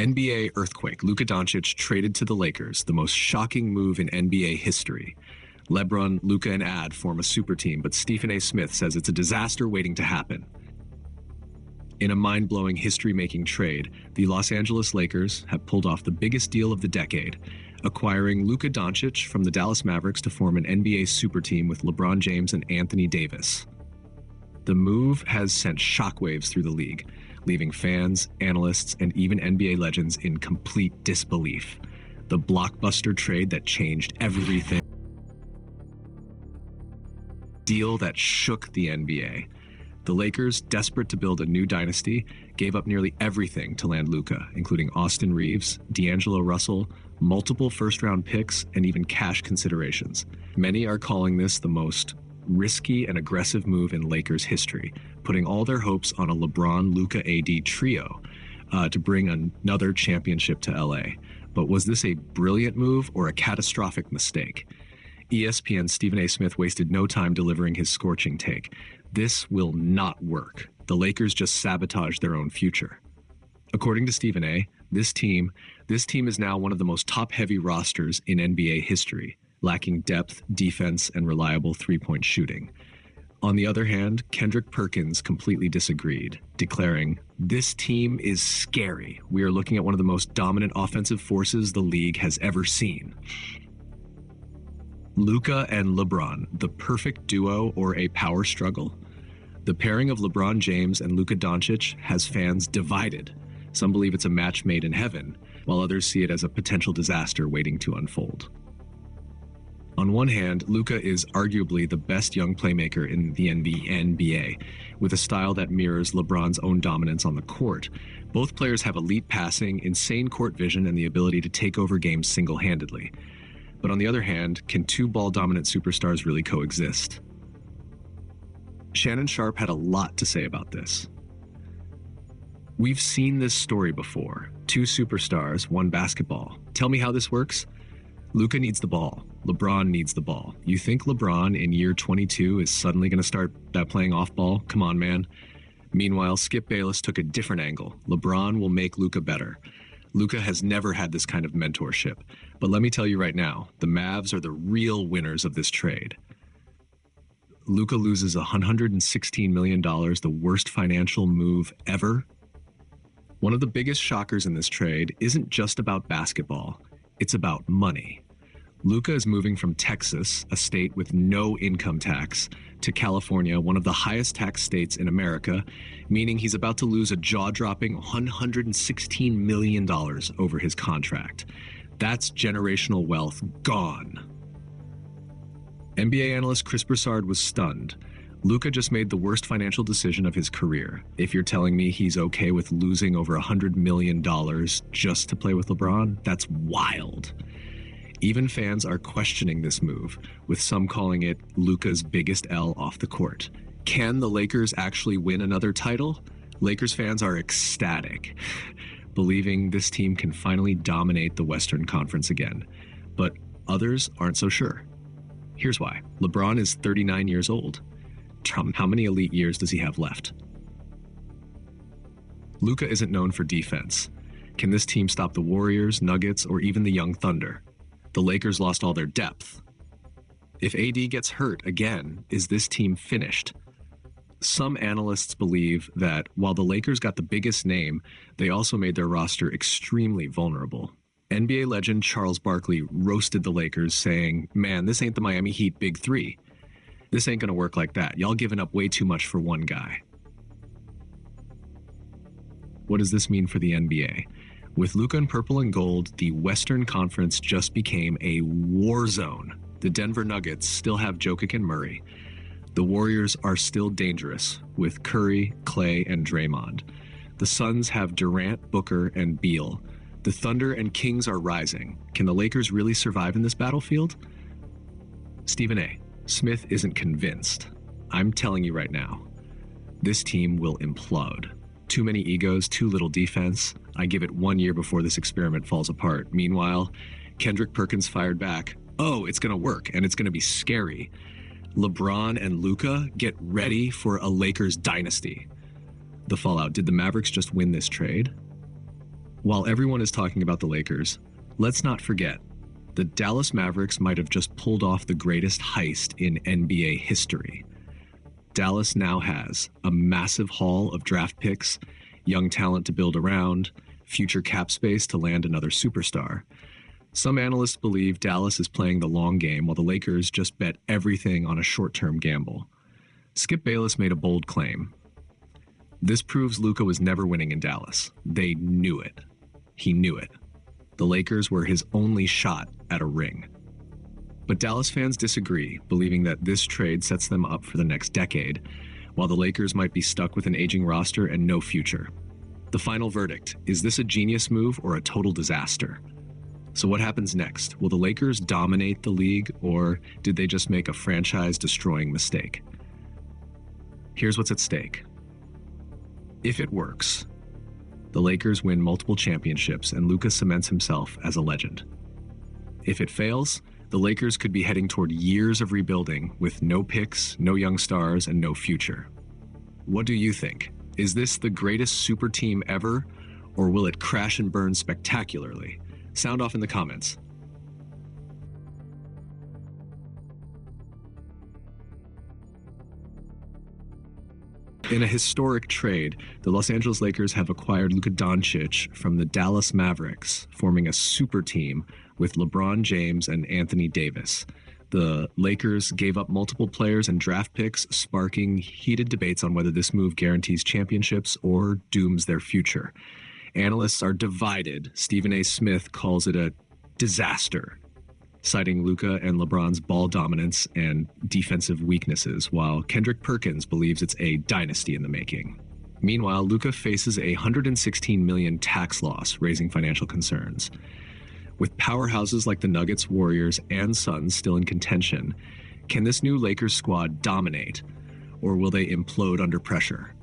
NBA earthquake. Luka Doncic traded to the Lakers, the most shocking move in NBA history. LeBron, Luka, and Ad form a super team, but Stephen A. Smith says it's a disaster waiting to happen. In a mind-blowing, history-making trade, the Los Angeles Lakers have pulled off the biggest deal of the decade, acquiring Luka Doncic from the Dallas Mavericks to form an NBA super team with LeBron James and Anthony Davis. The move has sent shockwaves through the league, leaving fans, analysts, and even NBA legends in complete disbelief. The blockbuster trade that changed everything. Deal that shook the NBA. The Lakers, desperate to build a new dynasty, gave up nearly everything to land Luka, including Austin Reeves, D'Angelo Russell, multiple first-round picks, and even cash considerations. Many are calling this the most risky and aggressive move in Lakers history, putting all their hopes on a LeBron-Luka AD trio to bring another championship to LA. But was this a brilliant move or a catastrophic mistake? ESPN's Stephen A. Smith wasted no time delivering his scorching take. This will not work. The Lakers just sabotaged their own future. According to Stephen A., this team is now one of the most top-heavy rosters in NBA history, lacking depth, defense, and reliable three-point shooting. On the other hand, Kendrick Perkins completely disagreed, declaring, "This team is scary. We are looking at one of the most dominant offensive forces the league has ever seen." Luka and LeBron, the perfect duo or a power struggle? The pairing of LeBron James and Luka Doncic has fans divided. Some believe it's a match made in heaven, while others see it as a potential disaster waiting to unfold. On one hand, Luka is arguably the best young playmaker in the NBA, with a style that mirrors LeBron's own dominance on the court. Both players have elite passing, insane court vision, and the ability to take over games single-handedly. But on the other hand, can two ball-dominant superstars really coexist? Shannon Sharpe had a lot to say about this. We've seen this story before. Two superstars, one basketball. Tell me how this works? Luka needs the ball. LeBron needs the ball. You think LeBron in year 22 is suddenly going to start playing off ball? Come on, man. Meanwhile, Skip Bayless took a different angle. LeBron will make Luka better. Luka has never had this kind of mentorship. But let me tell you right now, the Mavs are the real winners of this trade. Luka loses $116 million, the worst financial move ever. One of the biggest shockers in this trade isn't just about basketball. It's about money. Luka is moving from Texas, a state with no income tax, to California, one of the highest tax states in America, meaning he's about to lose a jaw-dropping $116 million over his contract. That's generational wealth gone. NBA analyst Chris Broussard was stunned. Luka just made the worst financial decision of his career. If you're telling me he's okay with losing over $100 million just to play with LeBron, that's wild. Even fans are questioning this move, with some calling it Luka's biggest L off the court. Can the Lakers actually win another title? Lakers fans are ecstatic, believing this team can finally dominate the Western Conference again. But others aren't so sure. Here's why. LeBron is 39 years old. How many elite years does he have left? Luka isn't known for defense. Can this team stop the Warriors, Nuggets, or even the young Thunder? The Lakers lost all their depth. If AD gets hurt again, is this team finished? Some analysts believe that while the Lakers got the biggest name, they also made their roster extremely vulnerable. NBA legend Charles Barkley roasted the Lakers, saying, "Man, this ain't the Miami Heat Big Three. This ain't going to work like that. Y'all giving up way too much for one guy." What does this mean for the NBA? With Luka in purple and gold, the Western Conference just became a war zone. The Denver Nuggets still have Jokic and Murray. The Warriors are still dangerous with Curry, Clay, and Draymond. The Suns have Durant, Booker, and Beal. The Thunder and Kings are rising. Can the Lakers really survive in this battlefield? Stephen A. Smith isn't convinced. I'm telling you right now, this team will implode. Too many egos, too little defense. I give it 1 year before this experiment falls apart. Meanwhile, Kendrick Perkins fired back. Oh, it's going to work, and it's going to be scary. LeBron and Luka, get ready for a Lakers dynasty. The fallout. Did the Mavericks just win this trade? While everyone is talking about the Lakers, let's not forget the Dallas Mavericks might have just pulled off the greatest heist in NBA history. Dallas now has a massive haul of draft picks, young talent to build around, future cap space to land another superstar. Some analysts believe Dallas is playing the long game while the Lakers just bet everything on a short-term gamble. Skip Bayless made a bold claim. This proves Luka was never winning in Dallas. They knew it. He knew it. The Lakers were his only shot at a ring. But Dallas fans disagree, believing that this trade sets them up for the next decade, while the Lakers might be stuck with an aging roster and no future. The final verdict: is this a genius move or a total disaster? So what happens next? Will the Lakers dominate the league, or did they just make a franchise-destroying mistake? Here's what's at stake. If it works, the Lakers win multiple championships and Luka cements himself as a legend. If it fails, the Lakers could be heading toward years of rebuilding with no picks, no young stars, and no future. What do you think? Is this the greatest super team ever, or will it crash and burn spectacularly? Sound off in the comments. In a historic trade, the Los Angeles Lakers have acquired Luka Doncic from the Dallas Mavericks, forming a super team with LeBron James and Anthony Davis. The Lakers gave up multiple players and draft picks, sparking heated debates on whether this move guarantees championships or dooms their future. Analysts are divided. Stephen A. Smith calls it a disaster, citing Luka and LeBron's ball dominance and defensive weaknesses, while Kendrick Perkins believes it's a dynasty in the making. Meanwhile, Luka faces a $116 million tax loss, raising financial concerns. With powerhouses like the Nuggets, Warriors, and Suns still in contention, can this new Lakers squad dominate, or will they implode under pressure?